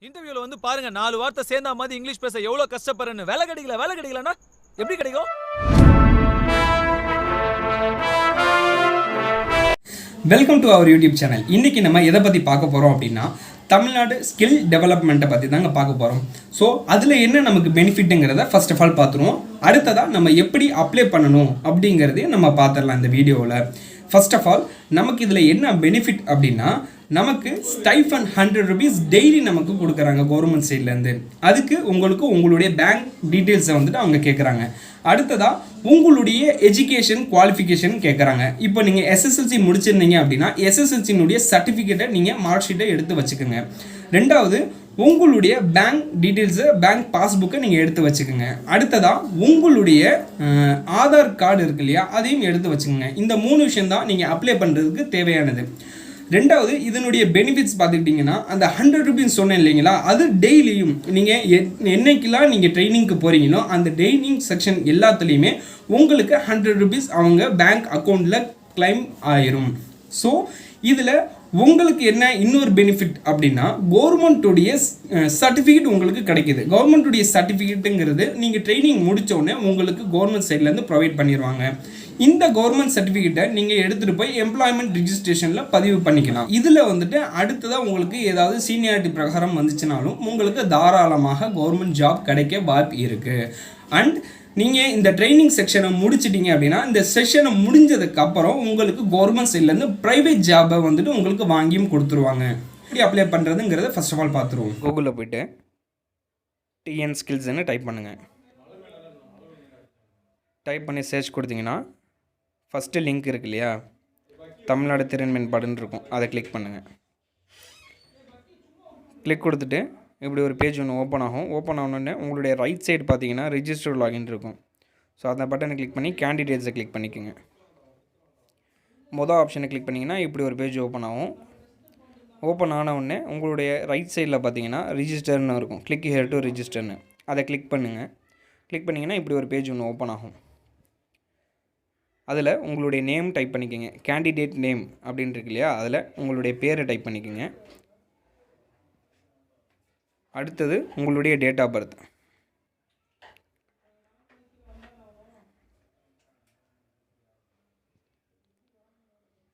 இன்டர்வியூல வந்து பாருங்க 4 வார்த்தை சேர்ந்தா மாதிரி இங்கிலீஷ் பேச எவ்வளவு கஷ்டப்படுறேன்னு. வேலை கிடைக்கலன்னா எப்படி கிடைக்கும்? Welcome to our YouTube channel. இன்றைக்கி நம்ம எதை பற்றி பார்க்க போகிறோம் அப்படின்னா தமிழ்நாடு ஸ்கில் டெவலப்மெண்ட்டை பற்றி தாங்க பார்க்க போகிறோம். ஸோ அதில் என்ன நமக்கு பெனிஃபிட்டுங்கிறத ஃபர்ஸ்ட் ஆஃப் ஆல் பார்த்துருவோம். அடுத்ததாக நம்ம எப்படி அப்ளை பண்ணணும் அப்படிங்கிறதையும் நம்ம பார்த்துடலாம் இந்த வீடியோவில். ஃபர்ஸ்ட் ஆஃப் ஆல் நமக்கு இதில் என்ன பெனிஃபிட் அப்படின்னா நமக்கு ஸ்டைஃபன் 100 rupees டெய்லி நமக்கு கொடுக்குறாங்க கவர்மெண்ட் சைட்லேருந்து. அதுக்கு உங்களுக்கு உங்களுடைய பேங்க் டீட்டெயில்ஸை வந்துட்டு அவங்க கேட்குறாங்க. அடுத்ததாக உங்களுடைய எஜுகேஷன் குவாலிஃபிகேஷன் கேட்குறாங்க. இப்போ நீங்கள் எஸ்எஸ்எல்சி முடிச்சிருந்தீங்க அப்படின்னா எஸ்எஸ்எல்சினுடைய சர்டிஃபிகேட்டை நீங்கள் மார்க் ஷீட்டை எடுத்து வச்சுக்கோங்க. ரெண்டாவது உங்களுடைய பேங்க் டீட்டெயில்ஸை பேங்க் பாஸ்புக்கை நீங்கள் எடுத்து வச்சுக்கோங்க. அடுத்ததாக உங்களுடைய ஆதார் கார்டு இருக்கு இல்லையா, அதையும் எடுத்து வச்சுக்கோங்க. இந்த 3 விஷயம் தான் நீங்கள் அப்ளை பண்ணுறதுக்கு தேவையானது. ரெண்டாவது இதனுடைய பெனிஃபிட்ஸ் பார்த்துக்கிட்டிங்கன்னா அந்த 100 rupees சொன்னேன் இல்லைங்களா, அது டெய்லியும் நீங்கள் என்னைக்கெல்லாம் நீங்கள் ட்ரைனிங்க்கு போகிறீங்களோ அந்த ட்ரைனிங் செக்ஷன் எல்லாத்துலேயுமே உங்களுக்கு 100 rupees அவங்க பேங்க் அக்கௌண்ட்டில் கிளைம் ஆயிரும். ஸோ இதில் உங்களுக்கு என்ன இன்னொரு பெனிஃபிட் அப்படின்னா கவர்மெண்ட்டுடைய சர்டிஃபிகேட் உங்களுக்கு கிடைக்கிது. கவர்மெண்ட்டுடைய சர்டிஃபிகேட்டுங்கிறது நீங்கள் ட்ரைனிங் முடித்தோடனே உங்களுக்கு கவர்மெண்ட் சைட்லேருந்து ப்ரொவைட் பண்ணிடுவாங்க. இந்த கவர்மெண்ட் சர்டிஃபிகேட்டை நீங்கள் எடுத்துகிட்டு போய் எம்ப்ளாய்மெண்ட் ரிஜிஸ்ட்ரேஷனில் பதிவு பண்ணிக்கலாம். இதில் வந்துட்டு அடுத்ததாக உங்களுக்கு ஏதாவது சீனியாரிட்டி பிரகாரம் வந்துச்சுனாலும் உங்களுக்கு தாராளமாக கவர்மெண்ட் ஜாப் கிடைக்க வாய்ப்பு இருக்குது. அண்ட் நீங்கள் இந்த ட்ரைனிங் செக்ஷனை முடிச்சிட்டிங்க அப்படின்னா இந்த செஷனை முடிஞ்சதுக்கப்புறம் உங்களுக்கு கவர்மெண்ட் சைட்லேருந்து ப்ரைவேட் ஜாபை வந்துட்டு உங்களுக்கு வாங்கியும் கொடுத்துருவாங்க. எப்படி அப்ளை பண்ணுறதுங்கிறத ஃபர்ஸ்ட் ஆஃப் ஆல் பார்த்துருவோம். கூகுளில் போய்ட்டு டிஎன் ஸ்கில்ஸ்ன்னு டைப் பண்ணுங்கள். டைப் பண்ணி சர்ச் கொடுத்தீங்கன்னா ஃபஸ்ட்டு லிங்க் இருக்கு இல்லையா, தமிழ்நாடு திறன் மேம்பாடுன்னு இருக்கும், அதை கிளிக் பண்ணுங்கள். கிளிக் கொடுத்துட்டு இப்படி ஒரு பேஜ் ஒன்று ஓப்பன் ஆகும். ஓப்பன் ஆனோடனே உங்களுடைய ரைட் சைடு பார்த்தீங்கன்னா ரிஜிஸ்டர் லாகின் இருக்கும். ஸோ அந்த பட்டனை கிளிக் பண்ணி கேண்டிடேட்ஸை கிளிக் பண்ணிக்கோங்க. மொதல் ஆப்ஷனை கிளிக் பண்ணிங்கன்னா இப்படி ஒரு பேஜ் ஓப்பன் ஆகும். ஓப்பன் ஆன உடனே உங்களுடைய ரைட் சைடில் பார்த்தீங்கன்னா ரிஜிஸ்டர்னு இருக்கும். கிளிக் ஹியர் டு ரிஜிஸ்டர்னு அதை கிளிக் பண்ணுங்கள். கிளிக் பண்ணிங்கன்னா இப்படி ஒரு பேஜ் ஒன்று ஓப்பன் ஆகும். அதில் உங்களுடைய நேம் டைப் பண்ணிக்கோங்க. கேண்டிடேட் நேம் அப்படின்னு இருக்கு இல்லையா, அதில் உங்களுடைய பேரை டைப் பண்ணிக்கோங்க. அடுத்தது உங்களுடைய date of birth.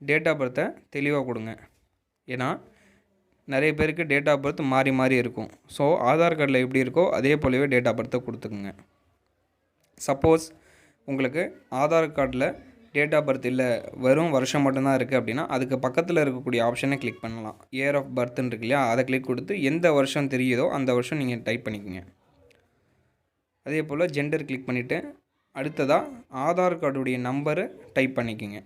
Date of பர்த்தை தெளிவாக கொடுங்க. ஏன்னா நிறைய பேருக்கு டேட் ஆஃப் பர்த் மாறி மாறி இருக்கும். ஸோ ஆதார் கார்டில் எப்படி இருக்கோ அதே போலவே டேட் ஆஃப் பர்த்தை கொடுத்துக்குங்க. சப்போஸ் உங்களுக்கு ஆதார் கார்டில் டேட் ஆஃப் பர்த் இல்லை, வெறும் வருஷம் மட்டும்தான் இருக்குது அப்படின்னா அதுக்கு பக்கத்தில் இருக்கக்கூடிய ஆப்ஷனை கிளிக் பண்ணலாம். இயர் ஆஃப் பர்த்ன்னு இருக்கு இல்லையா, அதை கிளிக் கொடுத்து எந்த வருஷம் தெரியுதோ அந்த வருஷம் நீங்கள் டைப் பண்ணிக்கோங்க. அதே போல் ஜெண்டர் கிளிக் பண்ணிவிட்டு அடுத்ததாக ஆதார் கார்டுடைய நம்பரை டைப் பண்ணிக்கோங்க.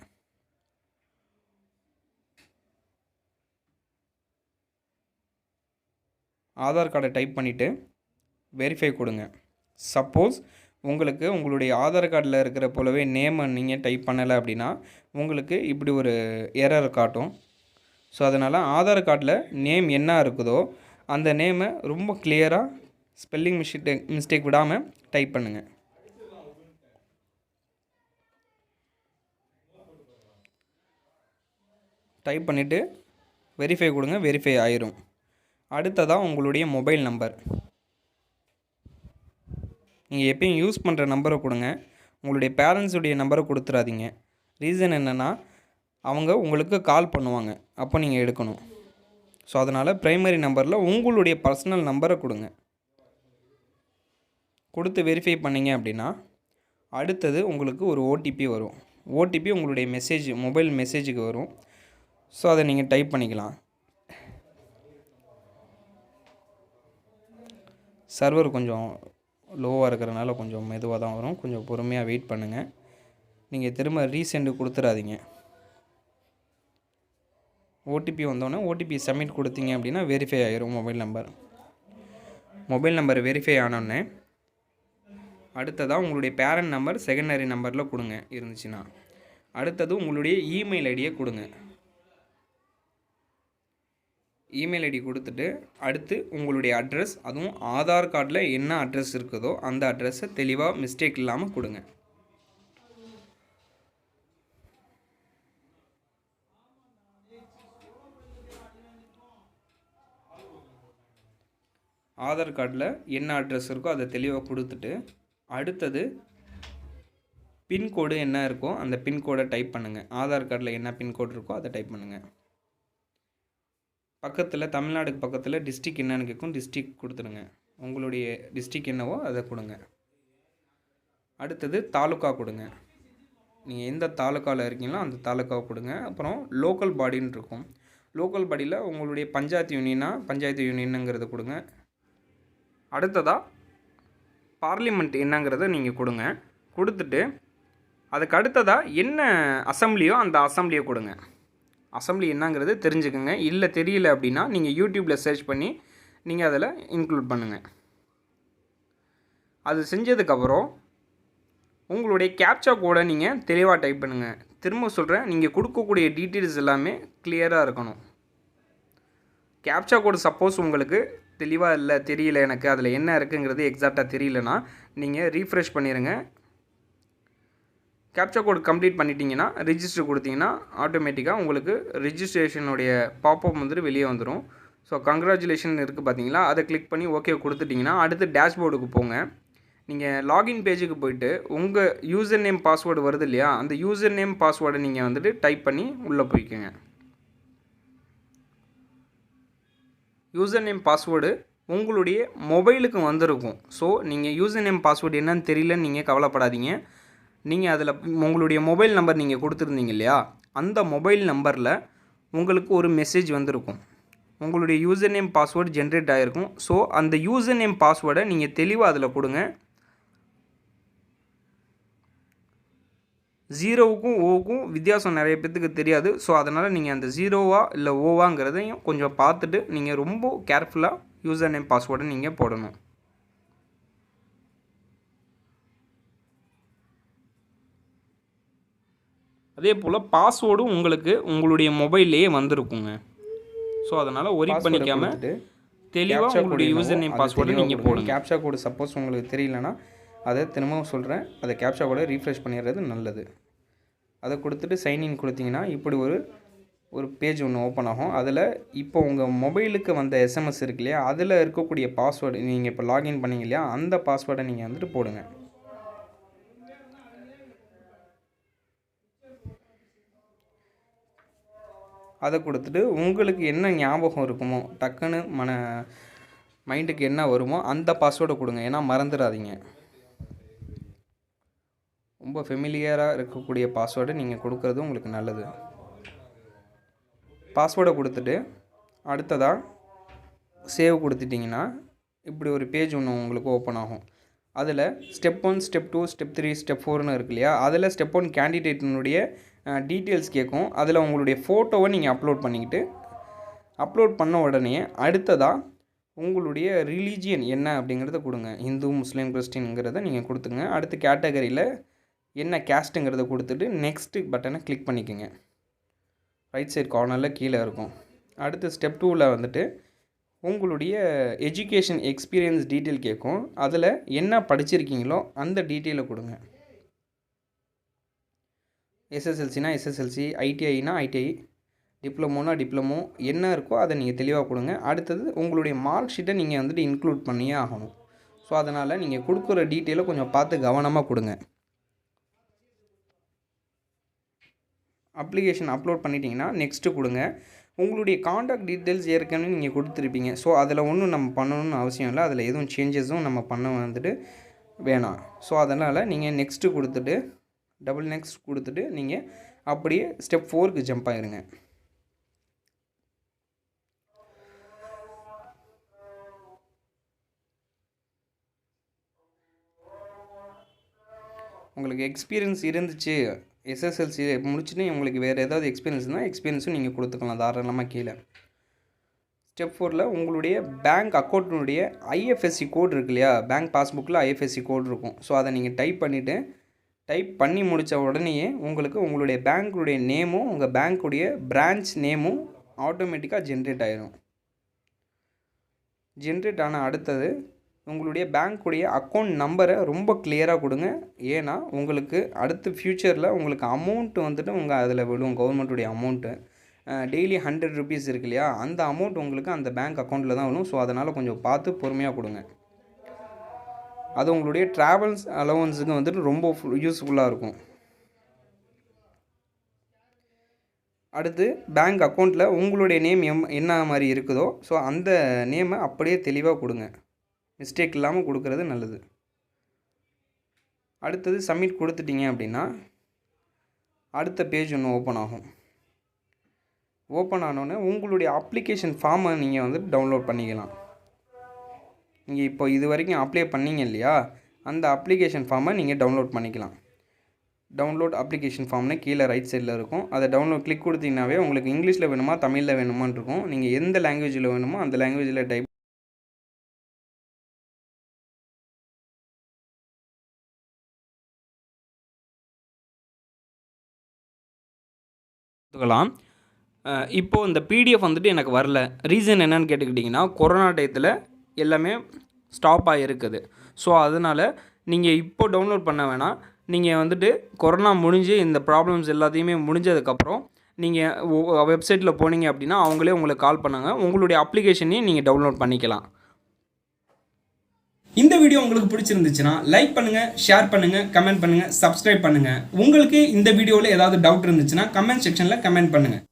ஆதார் கார்டை டைப் பண்ணிவிட்டு வெரிஃபை கொடுங்க. சப்போஸ் உங்களுக்கு உங்களுடைய ஆதார் கார்டில் இருக்கிற போலவே நேமை நீங்கள் டைப் பண்ணலை அப்படின்னா உங்களுக்கு இப்படி ஒரு எரர் காட்டும். ஸோ அதனால் ஆதார் கார்டில் நேம் என்ன இருக்குதோ அந்த நேமை ரொம்ப கிளியராக ஸ்பெல்லிங் மிஸ்டேக் விடாமல் டைப் பண்ணுங்கள். டைப் பண்ணிவிட்டு வெரிஃபை கொடுங்க. வெரிஃபை ஆயிரும். அடுத்ததாக உங்களுடைய மொபைல் நம்பர். நீங்கள் எப்பயும் யூஸ் பண்ணுற நம்பரை கொடுங்க. உங்களுடைய பேரண்ட்ஸுடைய நம்பரை கொடுத்துடாதீங்க. ரீசன் என்னென்னா அவங்க உங்களுக்கு கால் பண்ணுவாங்க, அப்போ நீங்கள் எடுக்கணும். ஸோ அதனால் ப்ரைமரி நம்பரில் உங்களுடைய பர்சனல் நம்பரை கொடுங்க. கொடுத்து வெரிஃபை பண்ணிங்க அப்படின்னா அடுத்தது உங்களுக்கு ஒரு ஓடிபி வரும். ஓடிபி உங்களுடைய மொபைல் மெசேஜுக்கு வரும். ஸோ அதை நீங்கள் டைப் பண்ணிக்கலாம். சர்வர் கொஞ்சம் லோவாக இருக்கிறனால கொஞ்சம் மெதுவாக தான் வரும். கொஞ்சம் பொறுமையாக வெயிட் பண்ணுங்கள். நீங்கள் திரும்ப ரீசெண்டு கொடுத்துடாதீங்க. ஓடிபி வந்தோடனே ஓடிபி சப்மிட் கொடுத்தீங்க அப்படின்னா வெரிஃபை ஆகிரும் மொபைல் நம்பர் வெரிஃபை ஆனோடனே அடுத்ததாக உங்களுடைய பேரண்ட் நம்பர் செகண்டரி நம்பரில் கொடுங்க இருந்துச்சுன்னா. அடுத்தது உங்களுடைய இமெயில் ஐடியை கொடுங்க. இமெயில் ஐடி கொடுத்துட்டு அடுத்து உங்களுடைய அட்ரஸ், அதுவும் ஆதார் கார்டில் என்ன அட்ரஸ் இருக்குதோ அந்த அட்ரஸை தெளிவாக மிஸ்டேக் இல்லாமல் கொடுங்க. ஆதார் கார்டில் என்ன அட்ரஸ் இருக்கோ அதை தெளிவாக கொடுத்துட்டு அடுத்தது பின்கோடு என்ன இருக்கோ அந்த பின்கோடை டைப் பண்ணுங்கள். ஆதார் கார்டில் என்ன பின்கோடு இருக்கோ அதை டைப் பண்ணுங்கள். பக்கத்தில் தமிழ்நாடுக்கு பக்கத்தில் டிஸ்ட்ரிக் என்னன்னு கேட்கும், டிஸ்ட்ரிக் கொடுத்துடுங்க. உங்களுடைய டிஸ்ட்ரிக் என்னவோ அதை கொடுங்க. அடுத்தது தாலுக்கா கொடுங்க. நீங்கள் எந்த தாலுக்காவில் இருக்கீங்களோ அந்த தாலுக்காவை கொடுங்க. அப்புறம் லோக்கல் பாடின்னு இருக்கும். லோக்கல் பாடியில் உங்களுடைய பஞ்சாயத்து யூனியனுங்கிறத கொடுங்க. அடுத்ததாக பார்லிமெண்ட் என்னங்கிறத நீங்கள் கொடுங்க. கொடுத்துட்டு அதுக்கு அடுத்ததாக என்ன அசம்பிளியோ அந்த அசம்பிளியை கொடுங்க. அசம்பிளி என்னங்கிறது தெரிஞ்சுக்கோங்க. இல்லை தெரியல அப்படின்னா நீங்கள் யூடியூப்பில் சர்ச் பண்ணி நீங்கள் அதில் இன்க்ளூட் பண்ணுங்கள். அது செஞ்சதுக்கப்புறம் உங்களுடைய கேப்சா கோடை நீங்கள் தெளிவாக டைப் பண்ணுங்கள். திரும்ப சொல்கிறேன், நீங்கள் கொடுக்கக்கூடிய டீட்டெயில்ஸ் எல்லாமே கிளியராக இருக்கணும். கேப்சா கோடு சப்போஸ் உங்களுக்கு தெளிவாக இல்லை, தெரியல, எனக்கு அதில் என்ன இருக்குங்கிறது எக்ஸாக்டாக தெரியலனா நீங்கள் ரீஃப்ரெஷ் பண்ணிடுங்க. கேப்சா கோடு கம்ப்ளீட் பண்ணிட்டீங்கன்னா ரிஜிஸ்டர் கொடுத்தீங்கன்னா ஆட்டோமேட்டிக்காக உங்களுக்கு ரிஜிஸ்ட்ரேஷனுடைய பாப்அப் வந்துட்டு வெளியே வந்துடும். ஸோ கங்க்ராச்சுலேஷன் இருக்குது பார்த்தீங்களா, அதை கிளிக் பண்ணி ஓகே கொடுத்துட்டிங்கன்னா அடுத்து டேஷ்போர்டுக்கு போங்க. நீங்கள் லாகின் பேஜுக்கு போயிட்டு உங்கள் யூசர் நேம் பாஸ்வேர்டு வருது இல்லையா, அந்த யூசர் நேம் பாஸ்வேர்டை நீங்கள் வந்துட்டு டைப் பண்ணி உள்ளே போய்க்குங்க. யூசர் நேம் பாஸ்வேர்டு உங்களுடைய மொபைலுக்கு வந்திருக்கும். ஸோ நீங்கள் யூசர் நேம் பாஸ்வேர்டு என்னன்னு தெரியலன்னு நீங்கள் கவலைப்படாதீங்க. நீங்கள் அதில் உங்களுடைய மொபைல் நம்பர் நீங்கள் கொடுத்துருந்தீங்க இல்லையா, அந்த மொபைல் நம்பரில் உங்களுக்கு ஒரு மெசேஜ் வந்திருக்கும். உங்களுடைய யூசர் நேம் பாஸ்வேர்டு ஜென்ரேட் ஆகிருக்கும். ஸோ அந்த யூசர் நேம் பாஸ்வேர்டை நீங்கள் தெளிவாக அதில் கொடுங்க. 0க்கும் ஓவுக்கும் வித்தியாசம் நிறைய பேத்துக்கு தெரியாது. ஸோ அதனால் நீங்கள் அந்த 0வா இல்லை ஓவாங்கிறதையும் கொஞ்சம் பார்த்துட்டு நீங்கள் ரொம்ப கேர்ஃபுல்லாக யூசர் நேம் பாஸ்வேர்டை நீங்கள் போடணும். அதே போல் பாஸ்வேர்டும் உங்களுக்கு உங்களுடைய மொபைல்லையே வந்திருக்குங்க. ஸோ அதனால் ஒரி பண்ணிக்காமல் தெளிவாக உங்களுடைய யூசர் நேம் பாஸ்வேர்டை நீங்கள் போடுங்க. கேப்சா கோடு சப்போஸ் உங்களுக்கு தெரியலனா அதை திரும்பவும் சொல்கிறேன், அதை கேப்சா கோடை ரீஃப்ரெஷ் பண்ணிடுறது நல்லது. அதை கொடுத்துட்டு சைன்இன் கொடுத்தீங்கன்னா இப்படி ஒரு பேஜ் ஒன்று ஓப்பன் ஆகும். அதில் இப்போ உங்கள் மொபைலுக்கு வந்த எஸ்எம்எஸ் இருக்கு இல்லையா, அதில் இருக்கக்கூடிய பாஸ்வேர்டு நீங்கள் இப்போ லாகின் பண்ணீங்க இல்லையா, அந்த பாஸ்வேர்டை நீங்கள் வந்துட்டு போடுங்க. அதை கொடுத்துட்டு உங்களுக்கு என்ன ஞாபகம் இருக்குமோ டக்குன்னு மைண்டுக்கு என்ன வருமோ அந்த பாஸ்வேர்டை கொடுங்க. ஏன்னா மறந்துடாதீங்க. ரொம்ப ஃபெமிலியராக இருக்கக்கூடிய பாஸ்வேர்டை நீங்கள் கொடுக்குறது உங்களுக்கு நல்லது. பாஸ்வேர்டை கொடுத்துட்டு அடுத்ததாக சேவ் கொடுத்துட்டிங்கன்னா இப்படி ஒரு பேஜ் ஒன்று உங்களுக்கு ஓப்பன் ஆகும். அதில் ஸ்டெப் 1, ஸ்டெப் 2, ஸ்டெப் 3, ஸ்டெப் 4ன்னு இருக்கு இல்லையா, அதில் ஸ்டெப் 1 கேண்டிடேட்டினுடைய டீட்டெயில்ஸ் கேட்கும். அதில் உங்களுடைய ஃபோட்டோவை நீங்கள் அப்லோட் பண்ணிக்கிட்டு அப்லோட் பண்ண உடனே அடுத்ததாக உங்களுடைய ரிலீஜியன் என்ன அப்படிங்கிறத கொடுங்க. இந்து, முஸ்லீம், கிறிஸ்டின்ங்கிறத நீங்கள் கொடுத்துங்க. அடுத்து கேட்டகரியில் என்ன கேஸ்ட்டுங்கிறத கொடுத்துட்டு நெக்ஸ்ட்டு பட்டனை கிளிக் பண்ணிக்கோங்க. ரைட் சைட் கார்னரில் கீழே இருக்கும். அடுத்து ஸ்டெப் 2வில் வந்துட்டு உங்களுடைய எஜுகேஷன் எக்ஸ்பீரியன்ஸ் டீட்டெயில் கேட்கும். அதில் என்ன படிச்சிருக்கீங்களோ அந்த டீட்டெயிலை கொடுங்க. எஸ்எஸ்எல்சினா எஸ்எஸ்எல்சி, ஐடிஐனா ஐடிஐ, டிப்ளமோனா டிப்ளமோ, என்ன இருக்கோ அதை நீங்கள் தெளிவாக கொடுங்க. அடுத்தது உங்களுடைய மார்க் ஷீட்டை நீங்கள் வந்துட்டு இன்க்ளூட் பண்ணியே ஆகணும். ஸோ அதனால் நீங்கள் கொடுக்குற டீட்டெயிலை கொஞ்சம் பார்த்து கவனமாக கொடுங்க. அப்ளிகேஷன் அப்லோட் பண்ணிட்டீங்கன்னா நெக்ஸ்ட்டு கொடுங்க. உங்களுடைய காண்டாக்ட் டீட்டெயில்ஸ் ஏற்கனவே நீங்கள் கொடுத்துருப்பீங்க. ஸோ அதில் ஒன்றும் நம்ம பண்ணணும்னு அவசியம் இல்லை. அதில் எதுவும் சேஞ்சஸும் நம்ம பண்ண வந்துட்டு வேணாம். ஸோ அதனால் நீங்கள் நெக்ஸ்ட்டு கொடுத்துட்டு டபுள் நெக்ஸ்ட் கொடுத்துட்டு நீங்கள் அப்படியே ஸ்டெப் 4க்கு ஜம்ப் ஆகிருங்க. உங்களுக்கு எக்ஸ்பீரியன்ஸ் இருந்துச்சு, எஸ்எஸ்எல்சி முடிச்சுட்டு உங்களுக்கு வேறு ஏதாவது எக்ஸ்பீரியன்ஸ் இருந்தால் எக்ஸ்பீரியன்ஸும் நீங்கள் கொடுத்துக்கலாம் தாராளமாக கீழே. ஸ்டெப் 4ல் உங்களுடைய பேங்க் அக்கௌண்ட்டினுடைய ஐஎஃப்எஸ்சி கோட் இருக்கு இல்லையா, பேங்க் பாஸ்புக்கில் ஐஎஃப்எஸ்சி கோட் இருக்கும். ஸோ அதை நீங்கள் டைப் பண்ணி முடித்த உடனேயே உங்களுக்கு உங்களுடைய பேங்க்குடைய நேமும் உங்கள் பேங்க்குடைய பிரான்ச் நேமும் ஆட்டோமேட்டிக்காக ஜென்ரேட் ஆகிடும். ஜென்ரேட் ஆன அடுத்தது உங்களுடைய பேங்க்குடைய அக்கௌண்ட் நம்பரை ரொம்ப கிளியராக கொடுங்க. ஏன்னா உங்களுக்கு அடுத்து ஃப்யூச்சரில் உங்களுக்கு அமௌண்ட்டு வந்துட்டு அதில் விடும், கவர்மெண்ட்டுடைய அமௌண்ட்டு. டெய்லி 100 ருபீஸ் இருக்கு இல்லையா, அந்த அமௌண்ட் உங்களுக்கு அந்த பேங்க் அக்கௌண்ட்டில் தான் வரும். ஸோ அதனால் கொஞ்சம் பார்த்து பொறுமையாக கொடுங்க. அது உங்களுடைய ட்ராவல்ஸ் அலவன்ஸுக்கு வந்துட்டு ரொம்ப யூஸ்ஃபுல்லாக இருக்கும். அடுத்து பேங்க் அக்கௌண்ட்டில் உங்களுடைய நேம் என்ன மாதிரி இருக்குதோ ஸோ அந்த நேமை அப்படியே தெளிவாக கொடுங்க. மிஸ்டேக் இல்லாமல் கொடுக்கறது நல்லது. அடுத்தது சப்மிட் கொடுத்துட்டீங்க அப்படின்னா அடுத்த பேஜ் ஒன்று ஓப்பன் ஆகும். ஓப்பன் ஆனோடனே உங்களுடைய அப்ளிகேஷன் ஃபார்மை நீங்கள் வந்து டவுன்லோட் பண்ணிக்கலாம். நீங்கள் இப்போ இது வரைக்கும் அப்ளை பண்ணீங்க இல்லையா, அந்த அப்ளிகேஷன் ஃபார்மை நீங்கள் டவுன்லோட் பண்ணிக்கலாம். டவுன்லோட் அப்ளிகேஷன் ஃபார்ம்னு கீழே ரைட் சைடில் இருக்கும். அதை டவுன்லோட் கிளிக் கொடுத்தீங்கன்னாவே உங்களுக்கு இங்கிலீஷில் வேணுமா தமிழில் வேணுமான்னு இருக்கும். நீங்கள் எந்த லாங்குவேஜில் வேணுமோ அந்த லாங்குவேஜில் டைப் கொடுத்துக்கலாம். இப்போது இந்த பிடிஎஃப் வந்துட்டு எனக்கு வரல. ரீசன் என்னன்னு கேட்டுக்கிட்டிங்கன்னா கொரோனா டயத்தில் எல்லாமே ஸ்டாப் ஆகிருக்குது. ஸோ அதனால் நீங்கள் இப்போ டவுன்லோட் பண்ண வேணாம். நீங்கள் வந்துட்டு கொரோனா முடிஞ்சு இந்த ப்ராப்ளம்ஸ் எல்லாத்தையுமே முடிஞ்சதுக்கப்புறம் நீங்கள் வெப்சைட்டில் போனீங்க அப்படின்னா அவங்களே உங்களுக்கு கால் பண்ணாங்க. உங்களுடைய அப்ளிகேஷனையும் நீங்கள் டவுன்லோட் பண்ணிக்கலாம். இந்த வீடியோ உங்களுக்கு பிடிச்சிருந்துச்சுன்னா லைக் பண்ணுங்கள், ஷேர் பண்ணுங்கள், கமெண்ட் பண்ணுங்கள், சப்ஸ்கிரைப் பண்ணுங்கள். உங்களுக்கு இந்த வீடியோவில் ஏதாவது டவுட் இருந்துச்சுன்னா கமெண்ட் செக்ஷனில் கமெண்ட் பண்ணுங்கள்.